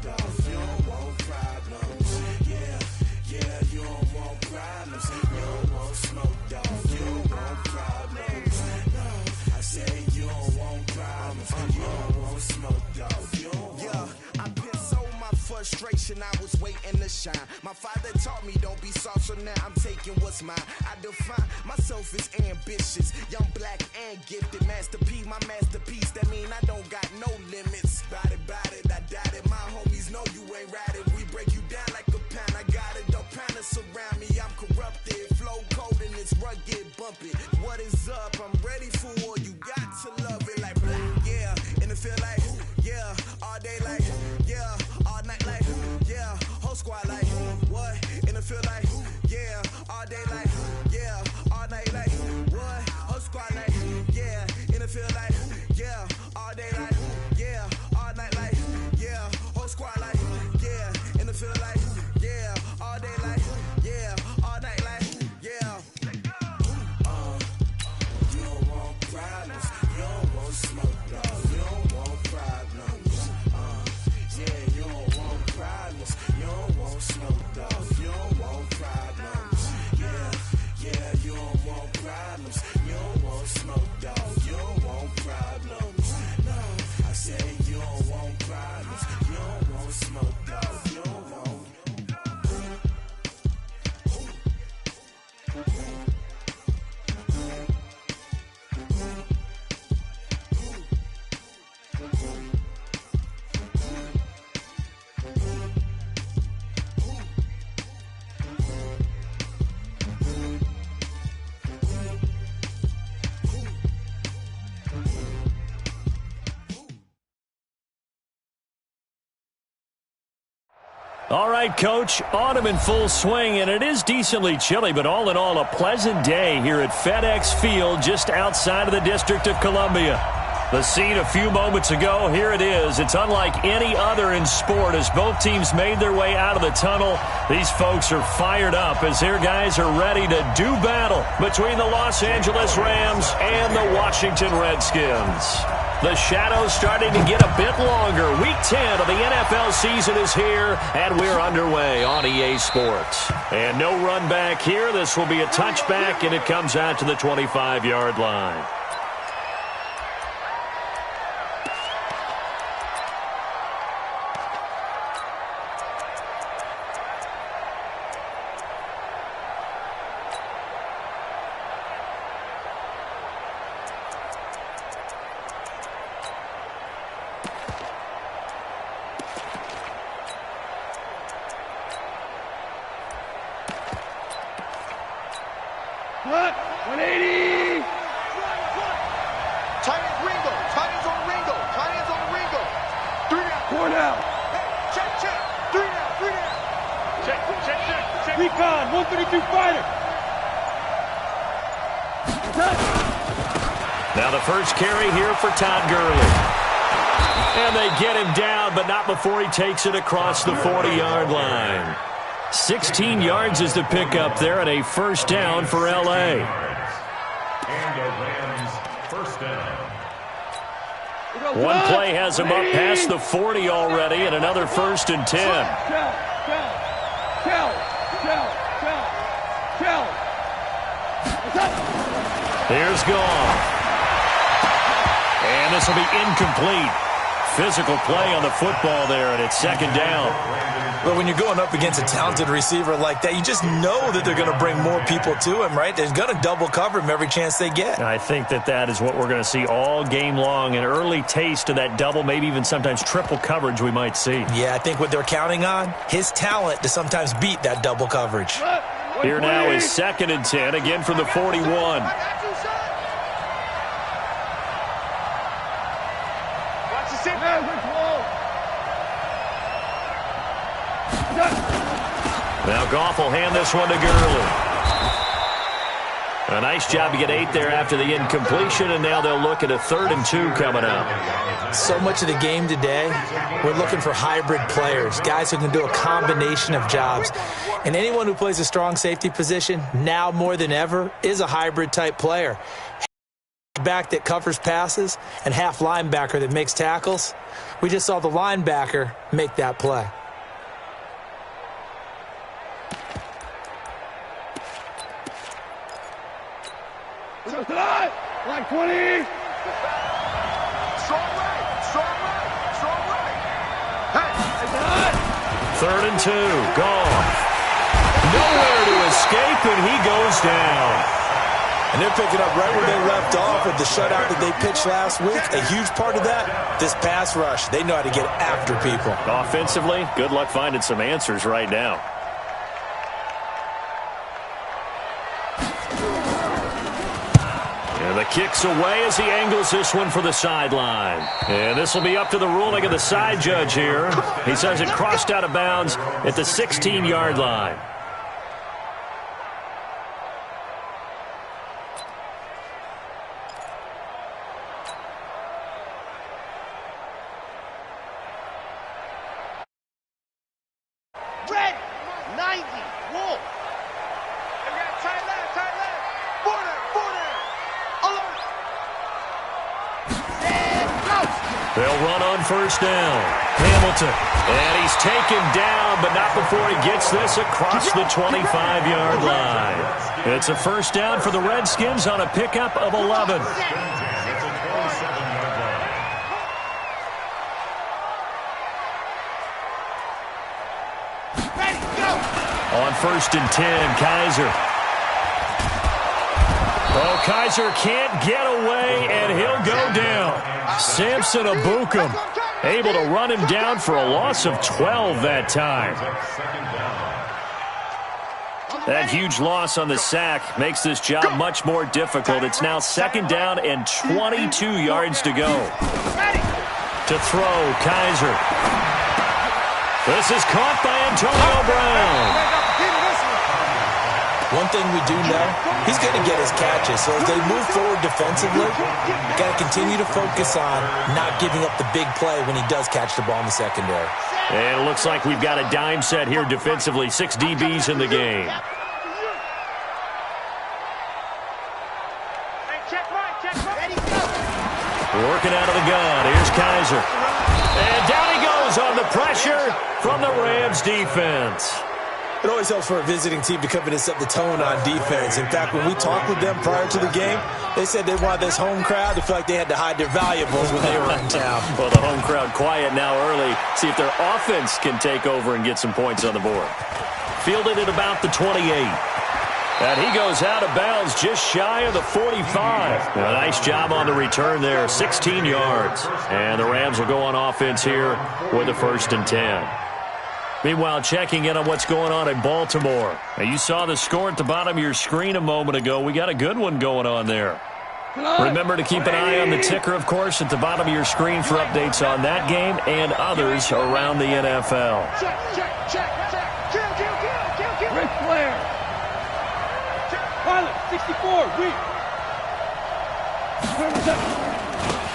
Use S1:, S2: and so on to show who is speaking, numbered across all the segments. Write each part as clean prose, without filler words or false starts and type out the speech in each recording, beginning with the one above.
S1: dog. You don't want problems. Yeah, yeah, you don't want problems. You don't want smoke, dog. You don't want problems. No, I say you don't want problems. You don't want smoke, dog. You don't want. Yeah, I've been so my frustration, I was waiting to shine. My father taught me don't be soft, so now I'm taking what's mine. I define myself as ambitious, young, black, and gifted. Master P, my masterpiece. That mean I don't got no limits. Bout it, I doubt it. My homies know you ain't ratted. We break you down like a pound. I got it, don't pound to surround me. I'm corrupted, flow cold and it's rugged, bumpy. What is up? I'm ready for war. You got to love it like blah, yeah. And it feel like, yeah, all day like, yeah, all night like, yeah, whole squad like, what? And it feel like, yeah, all day like, yeah, all night like, what? Whole squad like, yeah, and it feel like, yeah, all day like, yeah, all night like, yeah, whole squad like, yeah, and it feel like, yeah, all day like, yeah, all night like, yeah. You don't want problems, you don't want smoke, dog. You don't want problems. Yeah, you don't want problems, you don't want smoke, dog. You don't want problems. Yeah, yeah, you don't want problems, you don't want smoke, dog. You don't want problems. No, I say you don't want problems, you don't want smoke, dog. You don't want.
S2: All right, Coach, autumn in full swing, and it is decently chilly, but all in all, a pleasant day here at FedEx Field just outside of the District of Columbia. The scene a few moments ago, here it is. It's unlike any other in sport as both teams made their way out of the tunnel. These folks are fired up as their guys are ready to do battle between the Los Angeles Rams and the Washington Redskins. The shadow's starting to get a bit longer. Week 10 of the NFL season is here, and we're underway on EA Sports. And no run back here. This will be a touchback, and it comes out to the 25-yard line.
S3: What? 180!
S4: Tight end Ringo. Tight ends on Ringo. Tight ends on Ringo. 3 down.
S3: 4 down.
S4: Hey, check. 3 down. Check.
S3: Recon, 132 fighter.
S2: Now the first carry here for Todd Gurley. And they get him down, but not before he takes it across the 40-yard line. 16 yards is the pickup there, and a first down for L.A.
S5: And the Rams first down.
S2: One play has him up past the 40 already, and another 1st and 10. Here's Goff. And this will be incomplete. Physical play on the football there, and it's 2nd down.
S6: But when you're going up against a talented receiver like that, you just know that they're going to bring more people to him, right? They're going to double cover him every chance they get.
S2: I think that is what we're going to see all game long, an early taste of that double, maybe even sometimes triple coverage we might see.
S6: Yeah, I think what they're counting on, his talent to sometimes beat that double coverage.
S2: Here now is 2nd and 10, again from the 41. Now Goff will hand this one to Gurley. A nice job to get 8 there after the incompletion, and now they'll look at a 3rd and 2 coming up.
S6: So much of the game today, we're looking for hybrid players, guys who can do a combination of jobs. And anyone who plays a strong safety position, now more than ever, is a hybrid type player. back that covers passes and half linebacker that makes tackles. We just saw the linebacker make that play.
S3: Line 20.
S4: Strong right. Hey.
S2: 3rd and 2. Gone. Nowhere to escape, and he goes down.
S6: And they're picking up right where they left off with the shutout that they pitched last week. A huge part of that, this pass rush. They know how to get after people.
S2: Offensively, good luck finding some answers right now. And the kick's away as he angles this one for the sideline. And this will be up to the ruling of the side judge here. He says it crossed out of bounds at the 16-yard line.
S4: Red. 90. Wolf. Tight left. Border. Alert. And go.
S2: They'll run on 1st down. Hamilton. And he's taken down, but not before he gets this across the 25-yard line. It's a 1st down for the Redskins on a pickup of 11. On 1st and 10, Kaiser. Oh, Kaiser can't get away, and he'll go down. Samson Abukum able to run him down for a loss of 12 that time. That huge loss on the sack makes this job much more difficult. It's now 2nd down and 22 yards to go. To throw, Kaiser. This is caught by Antonio Brown.
S6: One thing we do know, he's going to get his catches. So as they move forward defensively, got to continue to focus on not giving up the big play when he does catch the ball in the secondary.
S2: And it looks like we've got a dime set here defensively. 6 DBs in the game. Working out of the gun. Here's Kaiser. And down he goes on the pressure from the Rams defense.
S6: It always helps for a visiting team to come in and set the tone on defense. In fact, when we talked with them prior to the game, they said they wanted this home crowd to feel like they had to hide their valuables when they were in town.
S2: Well, the home crowd quiet now early. See if their offense can take over and get some points on the board. Fielded at about the 28. And he goes out of bounds just shy of the 45. A nice job on the return there, 16 yards. And the Rams will go on offense here with a 1st and 10. Meanwhile, checking in on what's going on in Baltimore. Now, you saw the score at the bottom of your screen a moment ago. We got a good one going on there. Remember to keep an eye on the ticker, of course, at the bottom of your screen for updates on that game and others around the NFL.
S3: Ric Flair. Pilot, 64, weak.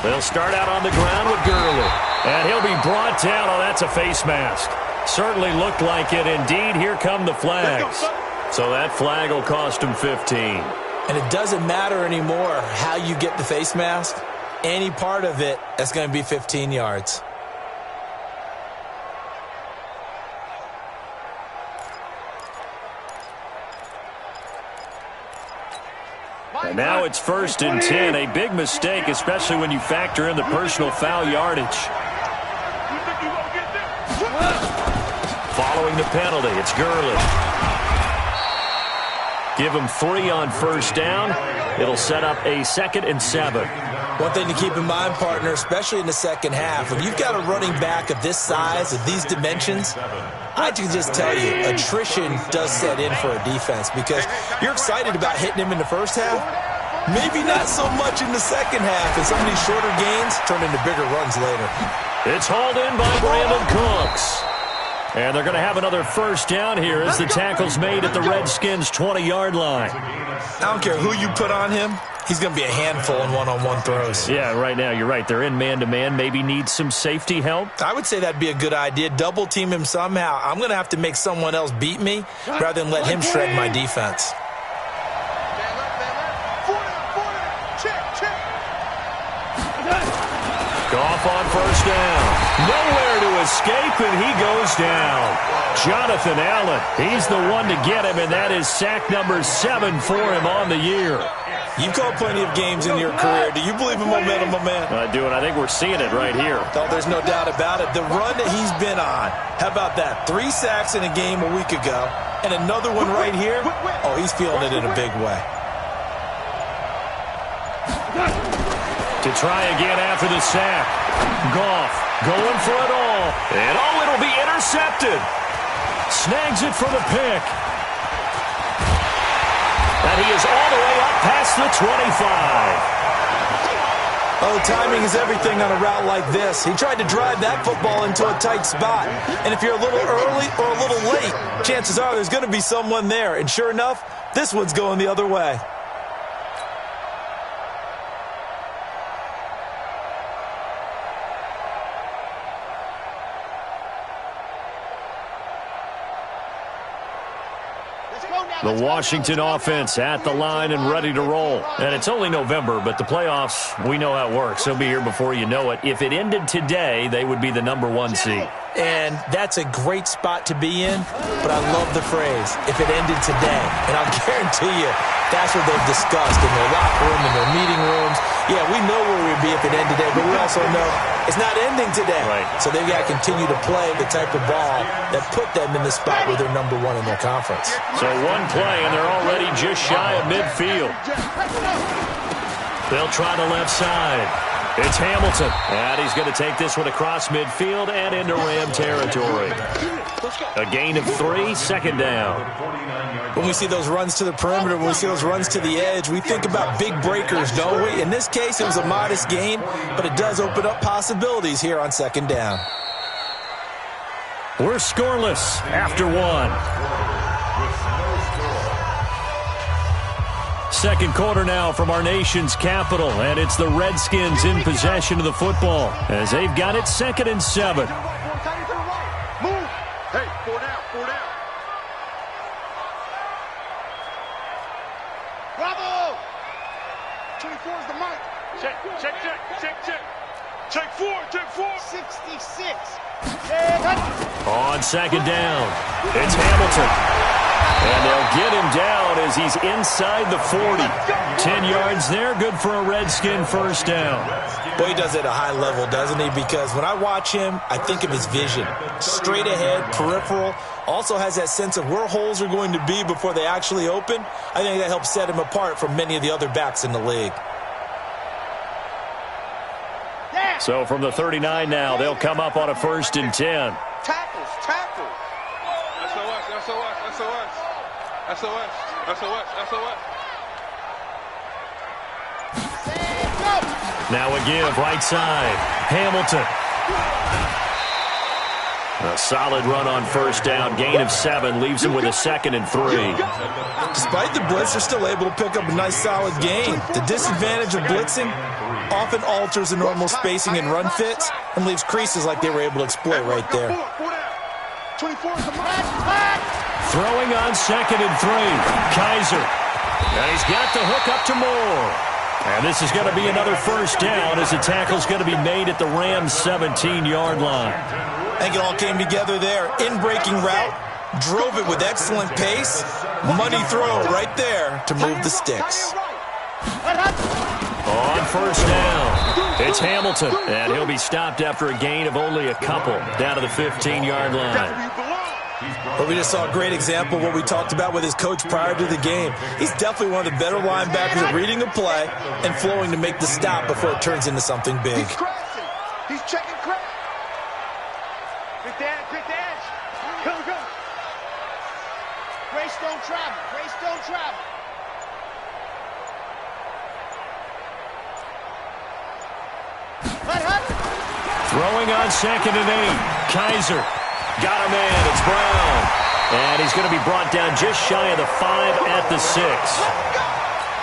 S2: They'll start out on the ground with Gurley. And he'll be brought down. Oh, that's a face mask. Certainly looked like it. Indeed, here come the flags. So that flag will cost him 15.
S6: And it doesn't matter anymore how you get the face mask. Any part of it, that's going to be 15 yards.
S2: And now it's 1st and 10. A big mistake, especially when you factor in the personal foul yardage. Following the penalty, it's Gurley. Give him 3 on 1st down. It'll set up a 2nd and 7.
S6: One thing to keep in mind, partner, especially in the second half, if you've got a running back of this size, of these dimensions, I can just tell you, attrition does set in for a defense because you're excited about hitting him in the first half. Maybe not so much in the second half, and some of these shorter gains turn into bigger runs later.
S2: It's hauled in by Brandon Cooks. And they're going to have another 1st down here as the tackle's made at the Redskins' 20-yard line.
S6: I don't care who you put on him. He's going to be a handful in one-on-one throws.
S2: Yeah, right now, you're right. They're in man-to-man. Maybe need some safety help.
S6: I would say that'd be a good idea. Double-team him somehow. I'm going to have to make someone else beat me rather than let him shred my defense.
S2: off on first down. Nowhere to escape, and he goes down. Jonathan Allen, he's the one to get him, and that is sack number 7 for him on the year.
S6: You've called plenty of games in your career. Do you believe in momentum, my man?
S2: I do, and I think we're seeing it right here.
S6: Oh, there's no doubt about it. The run that he's been on, how about that? 3 sacks in a game a week ago, and another one right here. Oh, he's feeling it in a big way.
S2: To try again after the sack. Goff going for it all. And it'll be intercepted. Snags it for the pick. And he is all the way up past the 25.
S6: Oh, timing is everything on a route like this. He tried to drive that football into a tight spot. And if you're a little early or a little late, chances are there's going to be someone there. And sure enough, this one's going the other way.
S2: The Washington offense at the line and ready to roll. And it's only November, but the playoffs, we know how it works. They'll be here before you know it. If it ended today, they would be the number 1 seed.
S6: And that's a great spot to be in, but I love the phrase, if it ended today. And I'll guarantee you, that's what they've discussed in their locker room, in their meeting rooms. Yeah, we know where we'd be if it ended today, but we also know it's not ending today.
S2: Right.
S6: So they've got to continue to play the type of ball that put them in the spot where they're number 1 in their conference.
S2: So one play, and they're already just shy of midfield. They'll try the left side. It's Hamilton. And he's going to take this one across midfield and into Ram territory. A gain of 3, second down.
S6: When we see those runs to the perimeter, when we see those runs to the edge, we think about big breakers, don't we? In this case, it was a modest gain, but it does open up possibilities here on second down.
S2: We're scoreless after 1. Second quarter now from our nation's capital, and it's the Redskins in possession of the football as they've got it 2nd and 7.
S4: Move. Hey, 4 down, 4 down. Bravo! 24 is the mic.
S3: Check. Take 4.
S4: 66.
S2: On second down, it's Hamilton. And they'll get him down as he's inside the 40. 10 yards there, good for a Redskin first down.
S6: Boy, he does it at a high level, doesn't he? Because when I watch him, I think of his vision. Straight ahead, peripheral. Also has that sense of where holes are going to be before they actually open. I think that helps set him apart from many of the other backs in the league.
S2: So from the 39 now, they'll come up on a 1st and 10.
S4: Tackles. SOS.
S2: Now a give, right side. Hamilton. A solid run on first down. Gain of 7 leaves him with a 2nd and 3.
S6: Despite the blitz, they're still able to pick up a nice solid gain. The disadvantage of blitzing often alters the normal spacing and run fits and leaves creases like they were able to exploit right there.
S4: 24 is the mic.
S2: Throwing on 2nd and 3. Kaiser. And he's got the hook up to Moore. And this is going to be another first down as the tackle's going to be made at the Rams' 17-yard line.
S6: I think it all came together there. In-breaking route, drove it with excellent pace. Money throw right there to move the sticks.
S2: On first down, it's Hamilton. And he'll be stopped after a gain of only a couple down to the 15-yard line.
S6: But we just saw a great example of what we talked about with his coach prior to the game. He's definitely one of the better linebackers at reading a play and flowing to make the stop before it turns into something big.
S4: He's crashing. He's checking crash. Quick dash. Go. Grace don't travel.
S2: Throwing on 2nd and 8. Kaiser. Got a man. It's Brown. And he's going to be brought down just shy of the 5 at the 6.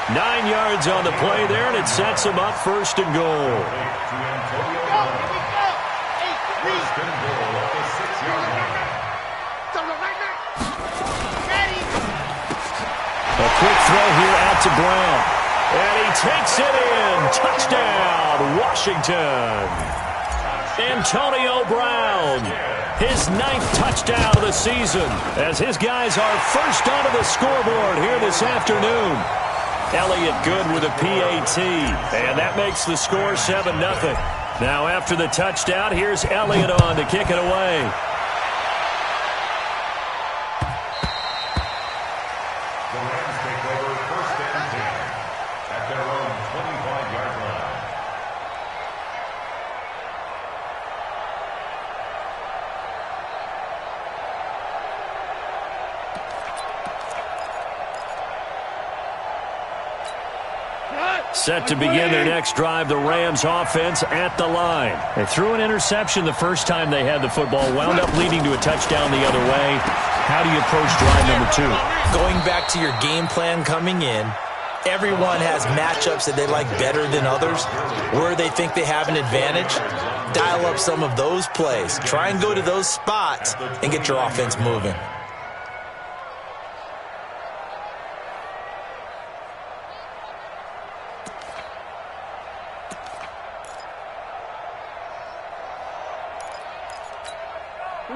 S2: 9 yards on the play there, and it sets him up 1st and goal. A quick throw here out to Brown. And he takes it in. Touchdown, Washington. Antonio Brown, his 9th touchdown of the season, as his guys are first onto the scoreboard here this afternoon. Elliott good with a PAT, and that makes the score 7-0. Now after the touchdown, here's Elliott on to kick it away.
S5: The Rams take over 1st and 10 at their own 25-yard line.
S2: Set to begin their next drive, the Rams offense at the line. They threw an interception the first time they had the football, wound up leading to a touchdown the other way. How do you approach drive number 2?
S6: Going back to your game plan coming in, everyone has matchups that they like better than others, where they think they have an advantage. Dial up some of those plays. Try and go to those spots and get your offense moving.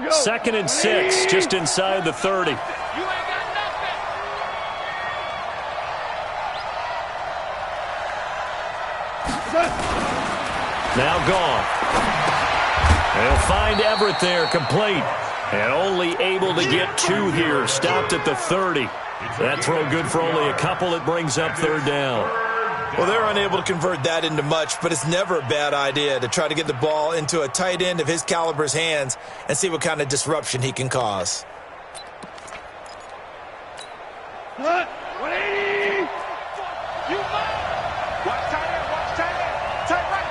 S2: Second and 6, just inside the 30.
S3: You ain't got nothing.
S2: Now gone. They'll find Everett there, complete. And only able to get 2 here, stopped at the 30. That throw good for only a couple. It brings up 3rd down.
S6: Well, they're unable to convert that into much, but it's never a bad idea to try to get the ball into a tight end of his caliber's hands and see what kind of disruption he can cause.
S3: 180.
S4: Watch tight end, tight right.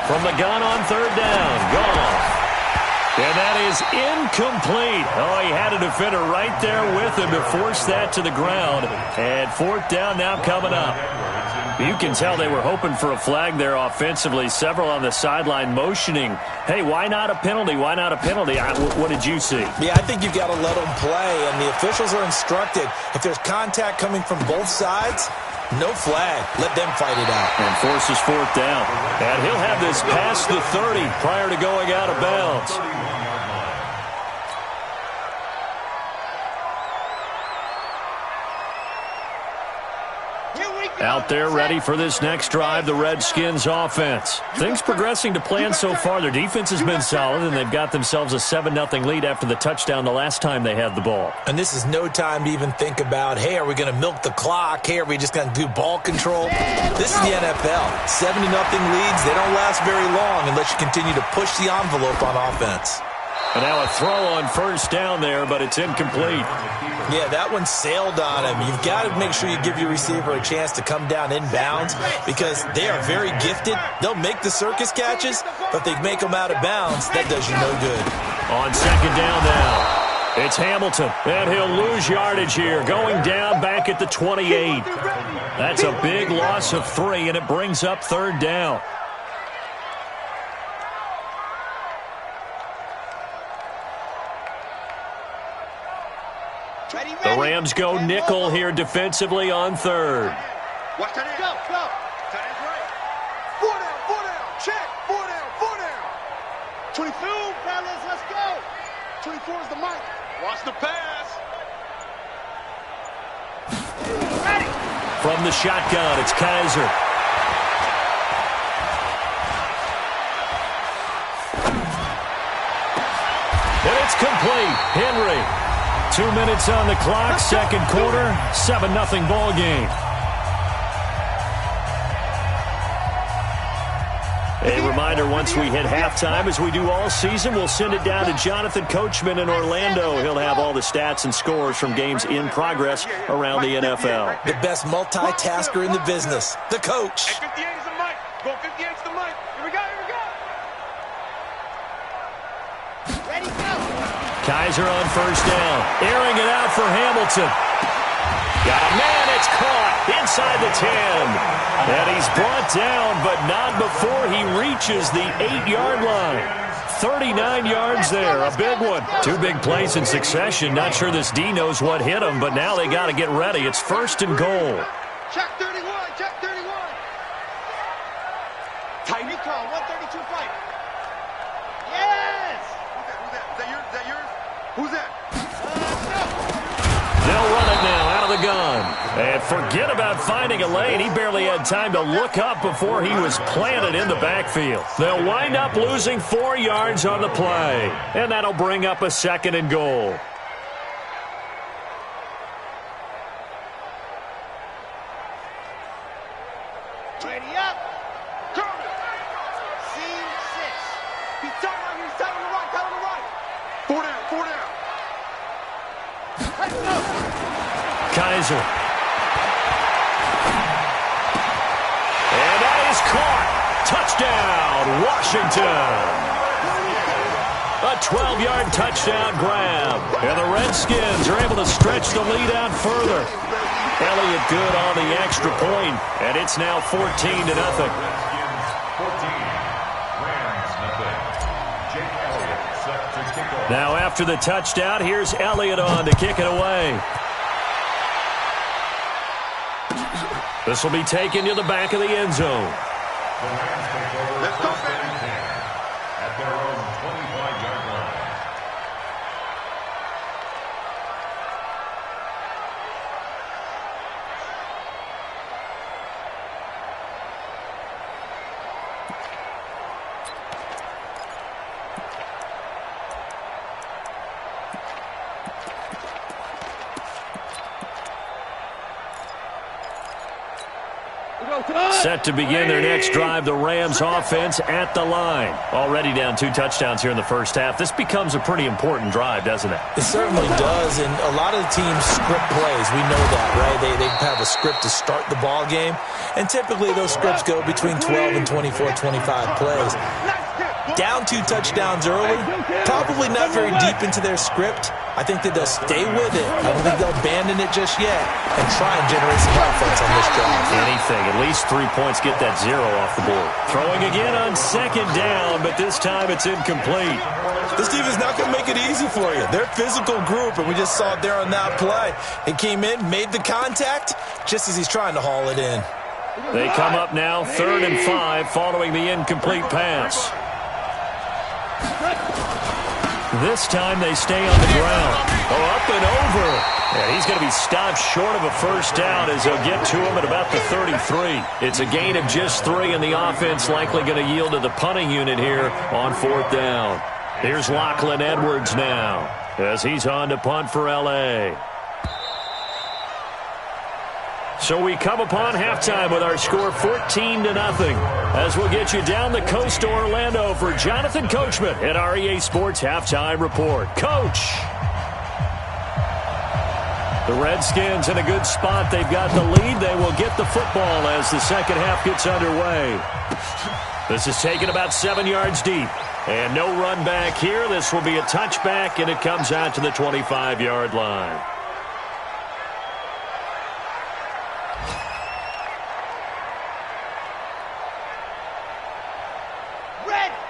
S2: From the gun on 3rd down, gone. And that is incomplete. Oh, he had a defender right there with him to force that to the ground. And 4th down now coming up. You can tell they were hoping for a flag there offensively. Several on the sideline motioning. Hey, why not a penalty? Why not a penalty? What did you see?
S6: Yeah, I think you've got to let them play, and the officials are instructed. If there's contact coming from both sides, no flag. Let them fight it out.
S2: And forces 4th down. And he'll have this past the 30 prior to going out of bounds. Out there ready for this next drive, the Redskins offense. Things progressing to plan so far. Their defense has been solid, and they've got themselves a 7-0 lead after the touchdown the last time they had the ball.
S6: And this is no time to even think about, hey, are we going to milk the clock? Hey, are we just going to do ball control? This is the NFL. 7-0 leads, they don't last very long unless you continue to push the envelope on offense.
S2: And now a throw on 1st down there, but it's incomplete.
S6: Yeah, that one sailed on him. You've got to make sure you give your receiver a chance to come down inbounds because they are very gifted. They'll make the circus catches, but they make them out of bounds. That does you no good.
S2: On 2nd down now, it's Hamilton, and he'll lose yardage here, going down back at the 28. That's a big loss of 3, and it brings up 3rd down. The Rams go nickel here defensively on 3rd.
S4: Watch tight end. Go. Tight end's right. 4 down. Check. 4 down. 22, fellas, let's go. 24 is the mic. Watch the pass. Ready.
S2: From the shotgun, it's Kaiser. And it's complete. Henry. 2 minutes on the clock, 2nd quarter, 7-0 ball game. A reminder, once we hit halftime, as we do all season, we'll send it down to Jonathan Coachman in Orlando. He'll have all the stats and scores from games in progress around the NFL.
S6: The best multitasker in the business, the coach.
S4: 58 is the mic. Go 58 is the mic. Here we go. Ready, go.
S2: Kaiser on 1st down, airing it out for Hamilton. Got a man, it's caught inside the 10. And he's brought down, but not before he reaches the 8-yard line. 39 yards there, a big one. 2 big plays in succession. Not sure this D knows what hit him, but now they got to get ready. It's 1st and goal.
S4: Check 31. Tight call, 132 fight. Who's that?
S2: They'll run it now out of the gun. And forget about finding a lane. He barely had time to look up before he was planted in the backfield. They'll wind up losing 4 yards on the play. And that'll bring up a 2nd and goal.
S4: Ready up. Curry. Scene 6. He's turning on the right, on the right. 4 down, 4 down. Let's go.
S2: Kaiser. And that is caught. Touchdown, Washington. A 12-yard touchdown grab. And the Redskins are able to stretch the lead out further. Elliott good on the extra point, and it's now 14-0.
S5: Redskins 14, Rams nothing. Jake Elliott set to kick off.
S2: Now after the touchdown, here's Elliott on to kick it away. This will be taken to the back of the end zone.
S5: The Rams take over first and 10 at their own 25-yard line.
S2: Set to begin their next drive, the Rams offense at the line. Already down 2 touchdowns here in the first half. This becomes a pretty important drive, doesn't it?
S6: It certainly does, and a lot of the teams script plays. We know that, right? They have a script to start the ball game, and typically those scripts go between 12 and 24, 25 plays. Down 2 touchdowns early, probably not very deep into their script. I think that they'll stay with it. I don't think they'll abandon it just yet and try and generate some offense on this drive.
S2: Anything, at least 3 points, get that 0 off the board. Throwing again on 2nd down, but this time it's incomplete.
S6: This team is not going to make it easy for you. They're a physical group, and we just saw it there on that play. He came in, made the contact, just as he's trying to haul it in.
S2: They come up now 3rd and 5 following the incomplete pass. This time they stay on the ground. Oh, up and over. And he's going to be stopped short of a first down as they'll get to him at about the 33. It's a gain of just 3, and the offense likely going to yield to the punting unit here on 4th down. Here's Lachlan Edwards now as he's on to punt for L.A. So we come upon halftime with our score 14-0 as we'll get you down the coast to Orlando for Jonathan Coachman at our EA Sports Halftime Report. Coach! The Redskins in a good spot. They've got the lead. They will get the football as the second half gets underway. This is taken about 7 yards deep. And no run back here. This will be a touchback, and it comes out to the 25-yard line.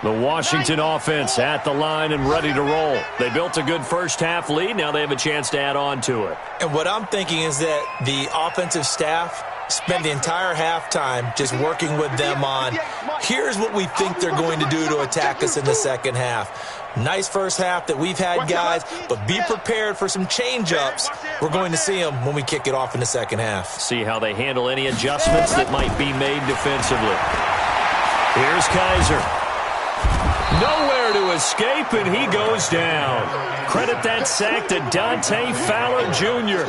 S2: The Washington offense at the line and ready to roll. They built a good first-half lead. Now they have a chance to add on to it.
S6: And what I'm thinking is that the offensive staff spent the entire halftime just working with them on, here's what we think they're going to do to attack us in the second half. Nice first half that we've had, guys, but be prepared for some change-ups. We're going to see them when we kick it off in the second half.
S2: See how they handle any adjustments that might be made defensively. Here's Kaiser. Nowhere to escape, and he goes down. Credit that sack to Dante Fowler Jr.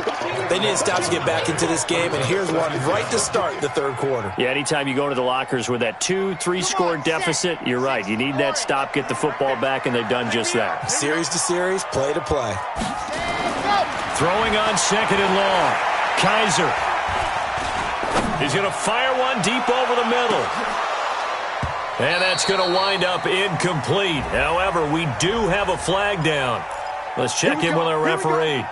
S6: They need to stop to get back into this game, and here's one right to start the third quarter.
S2: Yeah, anytime you go to the lockers with that 2-3 score deficit, you're right. You need that stop, get the football back, and they've done just that.
S6: Series to series, play to play.
S2: Throwing on 2nd and long. Kaiser. He's going to fire one deep over the middle. And that's going to wind up incomplete. However, we do have a flag down. Let's check in with our referee.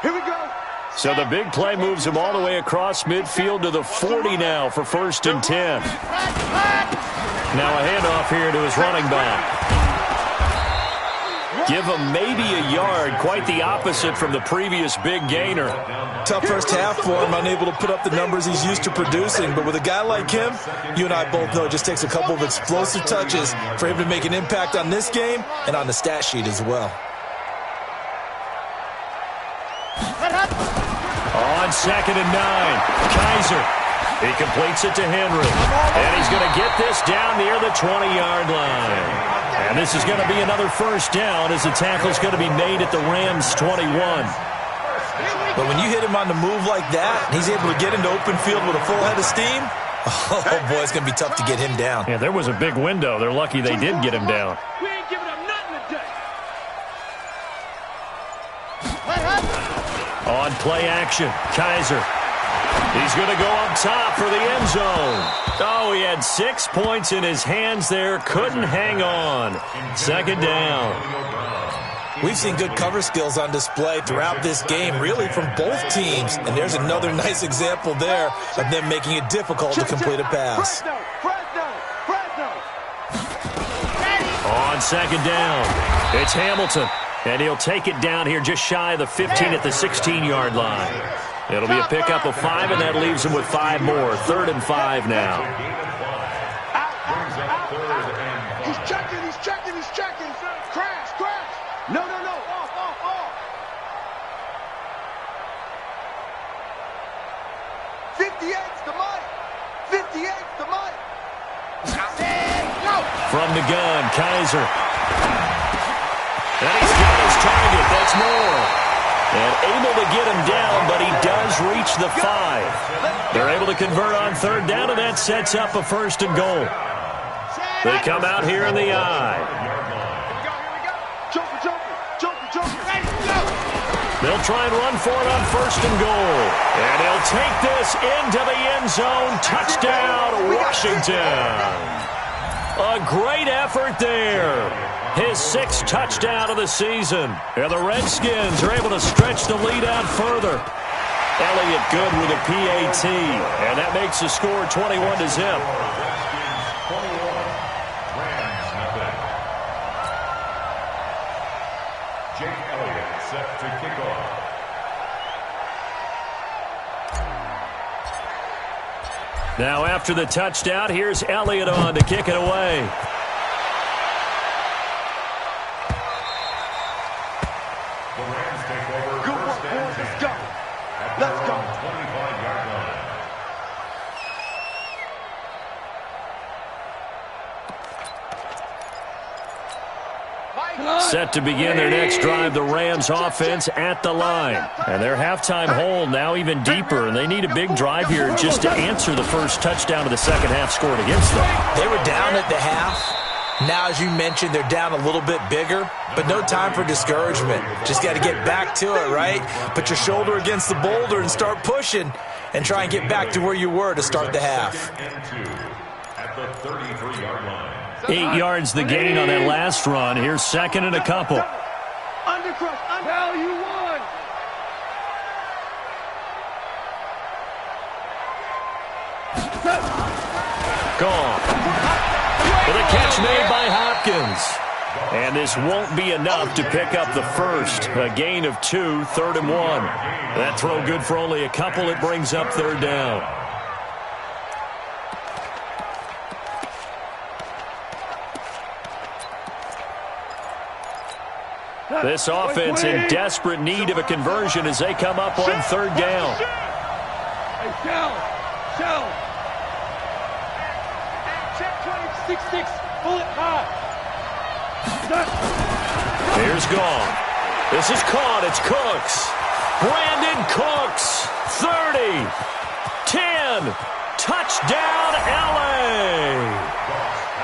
S4: Here we go.
S2: So the big play moves him all the way across midfield to the 40 now for 1st and 10. Now a handoff here to his running back. Give him maybe a yard, quite the opposite from the previous big gainer.
S6: Tough first half for him, unable to put up the numbers he's used to producing. But with a guy like him, you and I both know it just takes a couple of explosive touches for him to make an impact on this game and on the stat sheet as well.
S2: 2nd and 9. Kaiser. He completes it to Henry. And he's going to get this down near the 20-yard line. And this is going to be another first down as the tackle's going to be made at the Rams' 21.
S6: But when you hit him on the move like that, he's able to get into open field with a full head of steam, oh, boy, it's going to be tough to get him down.
S2: Yeah, there was a big window. They're lucky they did get him down.
S3: We ain't giving up nothing today.
S2: On play action, Kaiser. He's going to go up top for the end zone. Oh, he had 6 points in his hands there. Couldn't hang on. 2nd down.
S6: We've seen good cover skills on display throughout this game, really from both teams. And there's another nice example there of them making it difficult to complete a pass.
S2: On 2nd down, it's Hamilton. And he'll take it down here just shy of the 15 at the 16-yard line. It'll be a pickup of 5, and that leaves him with 5 more. 3rd and 5 now.
S4: He's checking. Crash. No. Off. 58's the mic. 58's the mic. Go.
S2: From the gun, Kaiser. And he's got his target. That's more. And able to get him down, but he does reach the 5. They're able to convert on 3rd down, and that sets up a 1st and goal. They come out here in the eye. They'll try and run for it on 1st and goal. And he'll take this into the end zone. Touchdown, Washington. A great effort there. His 6th touchdown of the season. And the Redskins are able to stretch the lead out further. Elliott good with a PAT. And that makes the score 21-0.
S5: Jake Elliott set to kick off.
S2: Now after the touchdown, here's Elliott on to kick it away.
S5: The Rams take over. Good work, boys. Let's go. Let's go. 25-yard line.
S2: Set to begin their next drive, the Rams offense at the line. And their halftime hole now even deeper, and they need a big drive here just to answer the first touchdown of the second half scored against them.
S6: They were down at the half. Now, as you mentioned, they're down a little bit bigger, but no time for discouragement. Just got to get back to it, right? Put your shoulder against the boulder and start pushing and try and get back to where you were to start the half.
S5: At the 33-yard line.
S2: 8 yards the gain on that last run. Here's 2nd and a couple.
S4: Value 1.
S2: Gone. With a catch made by Hopkins. And this won't be enough to pick up the first. A gain of 2, 3rd and 1. That throw good for only a couple. It brings up 3rd down. This offense in desperate need of a conversion as they come up on 3rd down.
S4: Hey, shell. Check 6-6. Pull it high.
S2: Here's Gone. This is caught. It's Cooks. Brandon Cooks. 30. 10. Touchdown, L.A.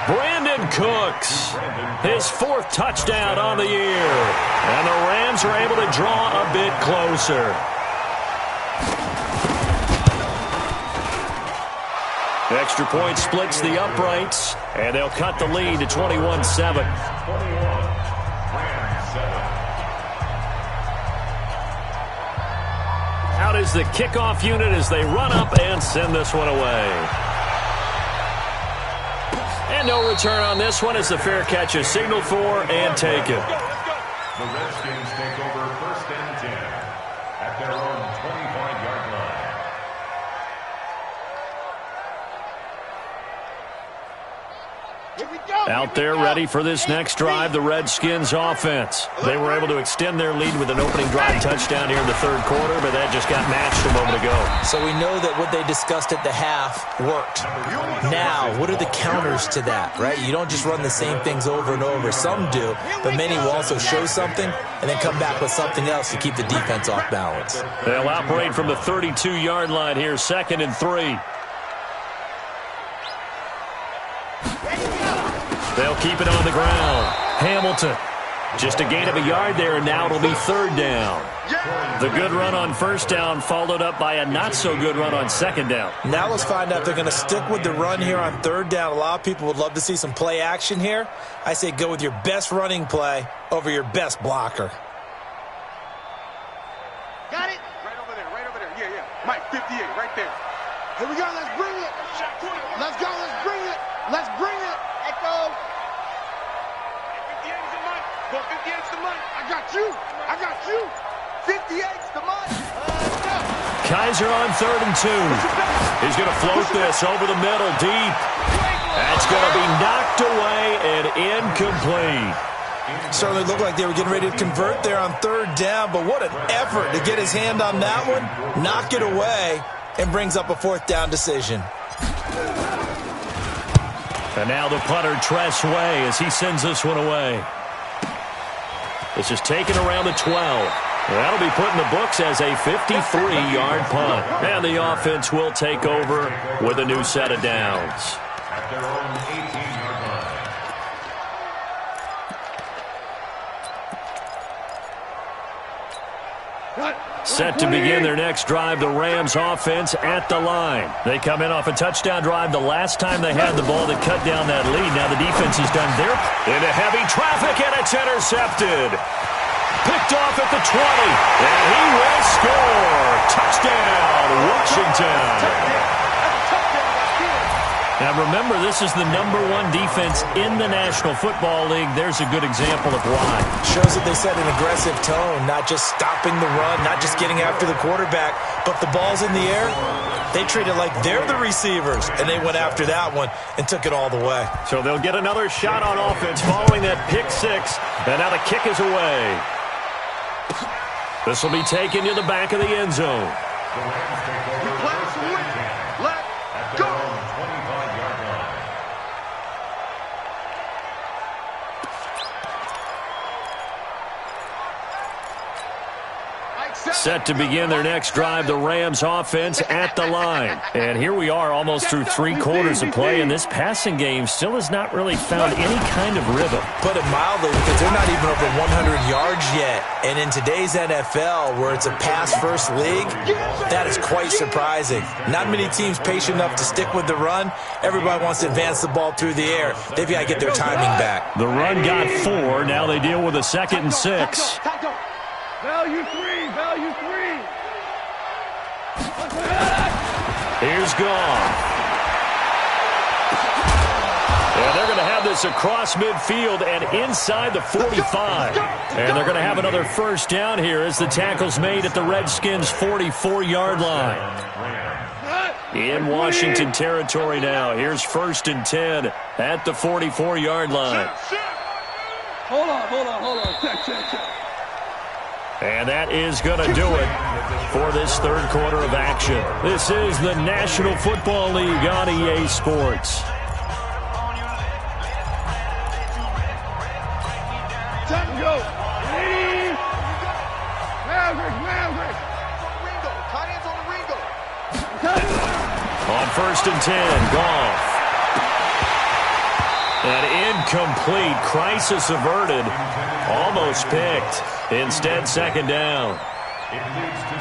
S2: Brandon Cooks. His 4th touchdown on the year. And the Rams are able to draw a bit closer. Extra point splits the uprights, and they'll cut the lead to 21-7. Out is the kickoff unit as they run up and send this one away. And no return on this one as the fair catch is signaled for and taken.
S5: The Redskins take over 1st and 10 at their own 25-yard line.
S2: Out there ready for this next drive, the Redskins offense. They were able to extend their lead with an opening drive touchdown here in the third quarter, but that just got matched a moment ago.
S6: So we know that what they discussed at the half worked. Now, what are the counters to that, right? You don't just run the same things over and over. Some do, but many will also show something and then come back with something else to keep the defense off balance.
S2: They'll operate from the 32-yard line here, 2nd and 3. They'll keep it on the ground. Hamilton. Just a gain of a yard there, and now it'll be 3rd down. The good run on 1st down followed up by a not-so-good run on 2nd down.
S6: Now let's find out if they're going to stick with the run here on 3rd down. A lot of people would love to see some play action here. I say go with your best running play over your best blocker.
S4: Got it? Right over there, right over there. Yeah, yeah. Mike, 58, right there. Here we go, let's bring it. Let's go, let's bring it. Let's bring it. Echo. 58's the money. Well, 58's the money. I got you. I got you. 58's the money. Let's go.
S2: Kaiser on 3rd and 2. He's going to float this over the middle, deep. That's going to be knocked away and incomplete.
S6: Certainly looked like they were getting ready to convert there on 3rd down, but what an effort to get his hand on that one, knock it away, and brings up a 4th down decision.
S2: And now the punter, Tress Way, as he sends this one away. This is taken around the 12. That'll be put in the books as a 53-yard punt. And the offense will take over with a new set of downs.
S5: At their own 18-yard line.
S2: Set to begin their next drive, the Rams offense at the line. They come in off a touchdown drive the last time they had the ball that cut down that lead. Now the defense has done their into heavy traffic, and it's intercepted. Picked off at the 20, and he will score. Touchdown, Washington. Now remember, this is the #1 defense in the National Football League. There's a good example of why.
S6: Shows that they set an aggressive tone, not just stopping the run, not just getting after the quarterback, but the ball's in the air. They treat it like they're the receivers, and they went after that one and took it all the way.
S2: So they'll get another shot on offense following that pick six, and now the kick is away. This will be taken to the back of the end zone.
S5: The Rams take over first and 10 at their own 25-yard line.
S2: Set to begin their next drive, the Rams offense at the line. And here we are almost through 3 quarters of play, and this passing game still has not really found any kind of rhythm.
S6: Put it mildly, because they're not even over 100 yards yet. And in today's NFL, where it's a pass-first league, that is quite surprising. Not many teams patient enough to stick with the run. Everybody wants to advance the ball through the air. They've got to get their timing back.
S2: The run got 4. Now they deal with a 2nd and 6.
S3: Value 3, value 3.
S2: Here's Goff. And they're going to have this across midfield and inside the 45. And they're going to have another first down here as the tackle's made at the Redskins' 44-yard line. In Washington territory now. Here's 1st and 10 at the 44-yard line.
S3: Hold on. Check.
S2: And that is going to do it for this third quarter of action. This is the National Football League on EA Sports.
S3: Time to go. Maverick.
S2: On 1st and 10, Goff. An incomplete, crisis averted, almost picked. Instead, 2nd down.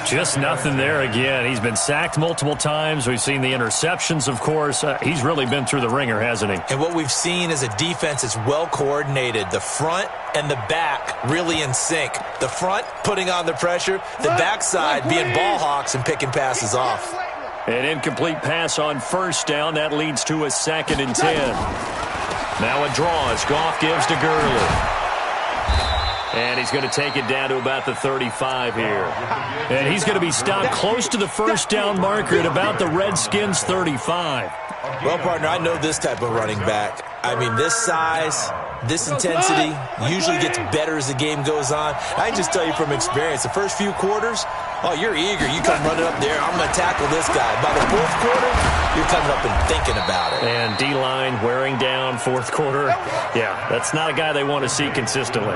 S2: Just nothing there again. He's been sacked multiple times. We've seen the interceptions, of course. He's really been through the ringer, hasn't he?
S6: And what we've seen is a defense that's well coordinated. The front and the back really in sync. The front putting on the pressure, the backside being ball hawks and picking passes off.
S2: An incomplete pass on 1st down. That leads to a 2nd and 10. Now a draw as Goff gives to Gurley. And he's going to take it down to about the 35 here. And he's going to be stopped close to the first down marker at about the Redskins' 35.
S6: Well, partner, I know this type of running back. I mean, this size, this intensity usually gets better as the game goes on. I can just tell you from experience, the first few quarters, oh, you're eager. You come running up there, I'm going to tackle this guy. By the fourth quarter, you're coming up and thinking about it.
S2: And D-line wearing down fourth quarter. Yeah, that's not a guy they want to see consistently.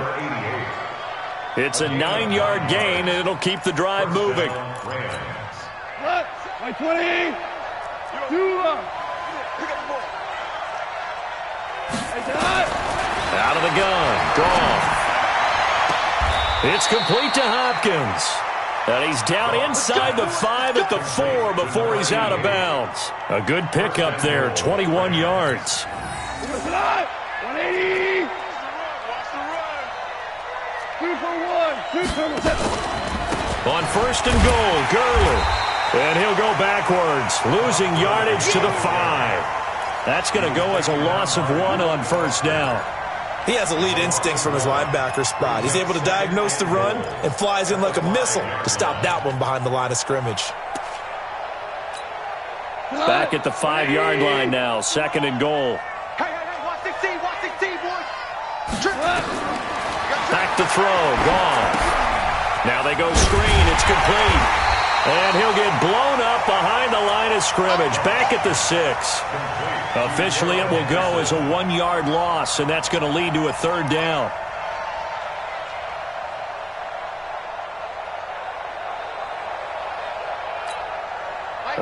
S2: It's a 9-yard gain, and it'll keep the drive moving.
S3: My 20.
S2: Out of the gun. Goff. It's complete to Hopkins. And he's down inside the 5 at the 4 before he's out of bounds. A good pickup there, 21 yards.
S3: 180. 2 for 1. 2 for 1.
S2: On first and goal, Gurley. And he'll go backwards, losing yardage to the 5. That's going to go as a loss of 1 on first down.
S6: He has elite instincts from his linebacker spot. He's able to diagnose the run and flies in like a missile to stop that one behind the line of scrimmage.
S2: Back at the 5-yard line now, second and goal.
S4: Hey, watch 16, boys.
S2: Back to throw, gone. Now they go screen, it's complete. And he'll get blown up behind the line of scrimmage, back at the 6. Officially, it will go as a 1-yard loss, and that's going to lead to a third down.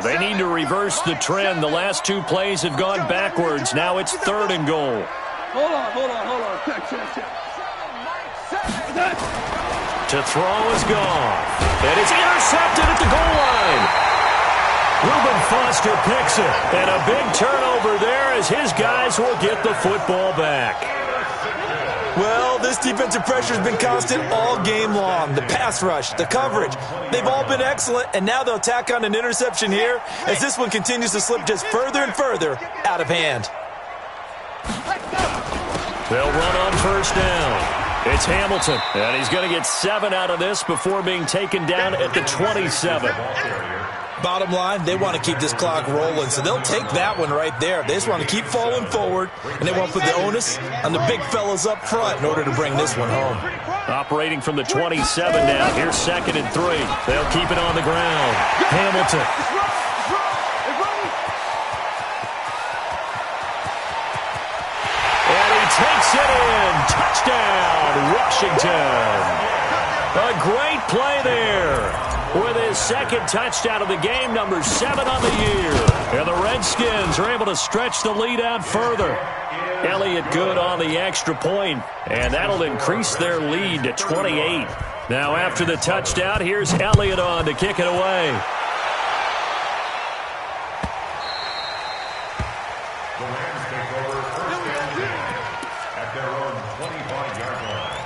S2: They need to reverse the trend. The last 2 plays have gone backwards. Now it's third and goal.
S3: Hold on. Check.
S2: To throw is gone. And it's intercepted at the goal line. Reuben Foster picks it. And a big turnover there as his guys will get the football back.
S6: Well, this defensive pressure has been constant all game long. The pass rush, the coverage, they've all been excellent, and now they'll tack on an interception here as this one continues to slip just further and further out of hand.
S2: They'll run on first down. It's Hamilton, and he's going to get 7 out of this before being taken down at the 27.
S6: Bottom line, they want to keep this clock rolling, so they'll take that one right there. They just want to keep falling forward, and they want to put the onus on the big fellas up front in order to bring this one home.
S2: Operating from the 27 now. Here's second and 3. They'll keep it on the ground. Hamilton. And he takes it in. Touchdown, Washington. A great play there. With his second touchdown of the game, number 7 on the year. And the Redskins are able to stretch the lead out further. Elliott good on the extra point, and that'll increase their lead to 28. Now after the touchdown, here's Elliott on to kick it away.
S5: The Rams take over first and 10 at their own 25-yard line.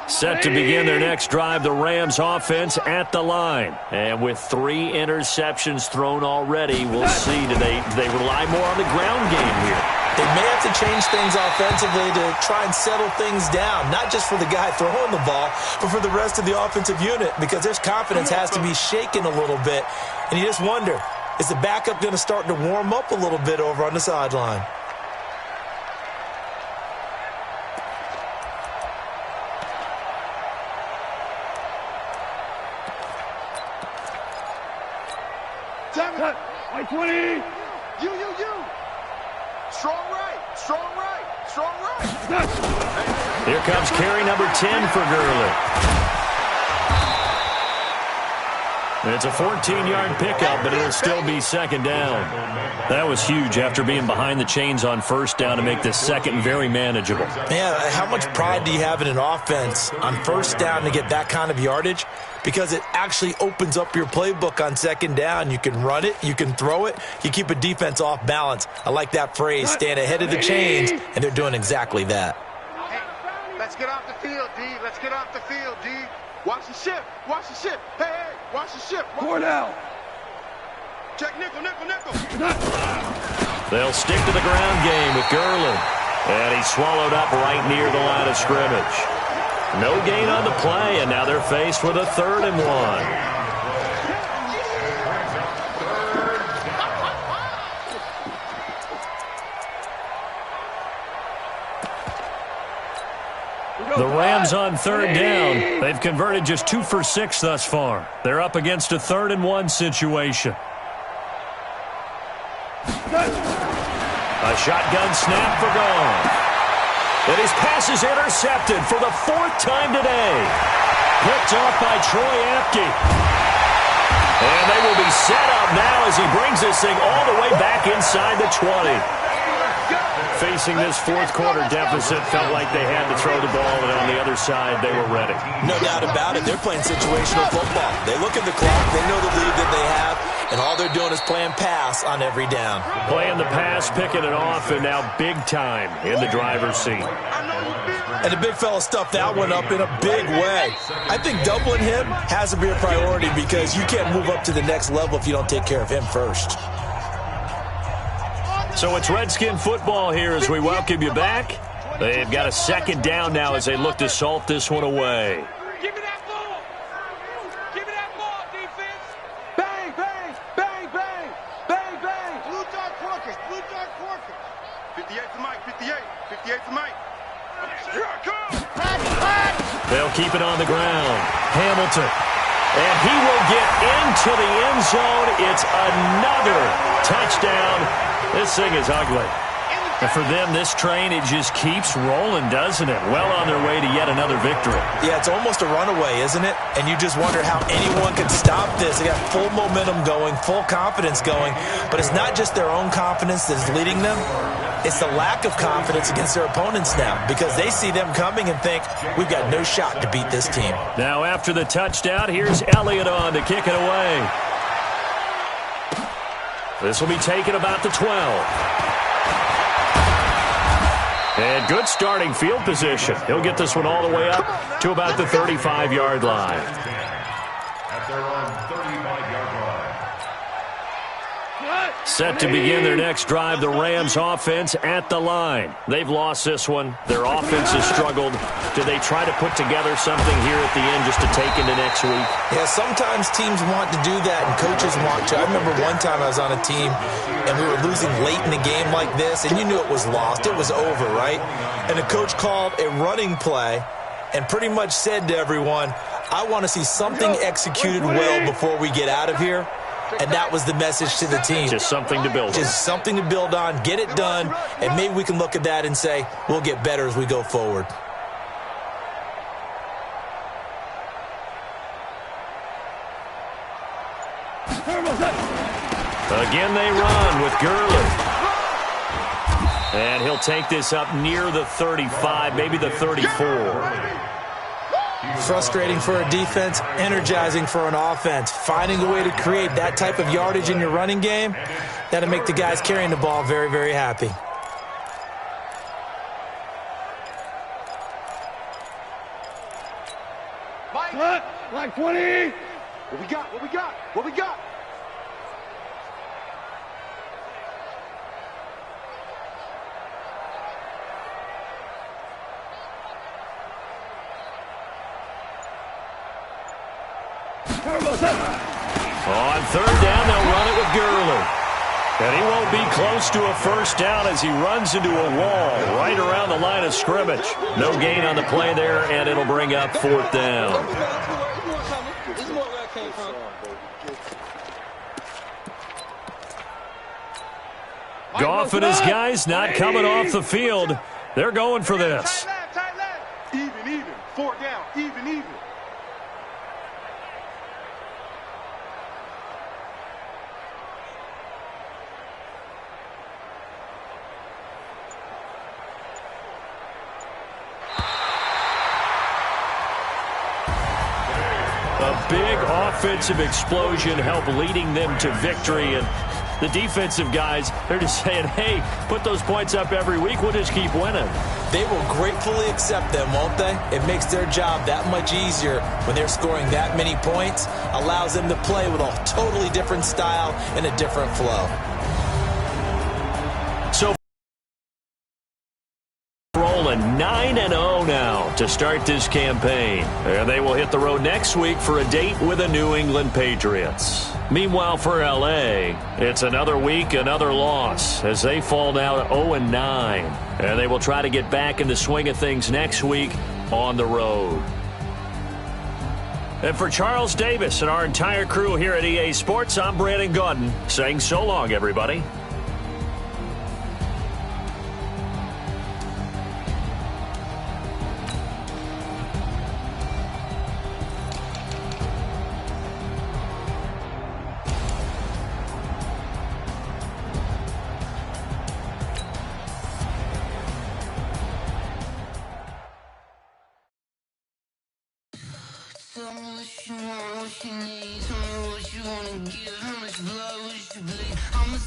S2: Set to begin their next drive, the Rams offense at the line. And with 3 interceptions thrown already, we'll see. Do they rely more on the ground game here?
S6: They may have to change things offensively to try and settle things down, not just for the guy throwing the ball, but for the rest of the offensive unit, because their confidence has to be shaken a little bit. And you just wonder, is the backup going to start to warm up a little bit over on the sideline?
S3: My 20.
S4: You. Strong right.
S2: Here comes carry number 10 for Gurley. It's a 14-yard pickup, but it'll still be second down. That was huge after being behind the chains on first down to make this second very manageable.
S6: Man, how much pride do you have in an offense on first down to get that kind of yardage? Because it actually opens up your playbook on second down. You can run it, you can throw it, you keep a defense off balance. I like that phrase, stand ahead of the chains, and they're doing exactly that.
S4: Hey, let's get off the field, D. Watch the ship. Hey, watch the ship.
S3: 4 down.
S4: Check nickel.
S2: They'll stick to the ground game with Gurley. And he's swallowed up right near the line of scrimmage. No gain on the play, and now they're faced with a 3rd and 1. The Rams on 3rd down. They've converted just 2 for 6 thus far. They're up against a 3rd and 1 situation. A shotgun snap for Gone. And his pass is intercepted for the 4th time today. Picked off by Troy Apke. And they will be set up now as he brings this thing all the way back inside the 20. Facing this 4th quarter deficit, felt like they had to throw the ball, and on the other side, they were ready.
S6: No doubt about it. They're playing situational football. They look at the clock. They know the lead that they have, and all they're doing is playing pass on every down.
S2: Playing the pass, picking it off, and now big time in the driver's seat.
S6: And the big fella stuffed that one up in a big way. I think doubling him has to be a priority because you can't move up to the next level if you don't take care of him first.
S2: So it's Redskin football here as we welcome you back. They've got a 2nd down now as they look to salt this one away.
S4: Give me that ball. Give me that ball, defense. Bang, bang, bang, bang, bang, bang. Blue dart Corkers, blue dart Corkers. 58 to Mike, 58, 58 to Mike. Here I come.
S2: They'll keep it on the ground. Hamilton. And he will get into the end zone. It's another touchdown. This thing is ugly. And for them, this train, it just keeps rolling, doesn't it? Well on their way to yet another victory.
S6: Yeah, it's almost a runaway, isn't it? And you just wonder how anyone could stop this. They got full momentum going, full confidence going. But it's not just their own confidence that's leading them. It's the lack of confidence against their opponents now because they see them coming and think, we've got no shot to beat this team.
S2: Now after the touchdown, here's Elliott on to kick it away. This will be taken about the 12. And good starting field position. He'll get this one all the way up to about the 35-yard line.
S5: At their own 35-yard line.
S2: Set to begin their next drive, the Rams offense at the line. They've lost this one. Their offense has struggled. Do they try to put together something here at the end just to take into next week?
S6: Yeah, sometimes teams want to do that and coaches want to. I remember one time I was on a team and we were losing late in the game like this and you knew it was lost. It was over, right? And the coach called a running play and pretty much said to everyone, I want to see something executed well before we get out of here. And that was the message to the team.
S2: Just something to build on.
S6: Just something to build on, get it done, and maybe we can look at that and say, we'll get better as we go forward.
S2: Again they run with Gurley. And he'll take this up near the 35, maybe the 34.
S6: Frustrating for a defense, energizing for an offense. Finding a way to create that type of yardage in your running game, that'll make the guys carrying the ball very, very happy.
S3: Cut, like 20.
S4: What we got? What we got? What we got?
S2: On 3rd down, they'll run it with Gurley. And he won't be close to a 1st down as he runs into a wall right around the line of scrimmage. No gain on the play there, and it'll bring up 4th down. Goff and his guys not coming off the field. They're going for this.
S4: Tight left. Even. 4th down. Even.
S2: A big offensive explosion helped leading them to victory. And the defensive guys, they're just saying, hey, put those points up every week. We'll just keep winning.
S6: They will gratefully accept them, won't they? It makes their job that much easier when they're scoring that many points. Allows them to play with a totally different style and a different flow.
S2: 9-0 now to start this campaign. And they will hit the road next week for a date with the New England Patriots. Meanwhile, for L.A., it's another week, another loss as they fall now to 0-9. And they will try to get back in the swing of things next week on the road. And for Charles Davis and our entire crew here at EA Sports, I'm Brandon Gaudin saying so long, everybody.
S7: Tell me what you want, what you need. Tell me what you wanna give, how much blood would you bleed? I'ma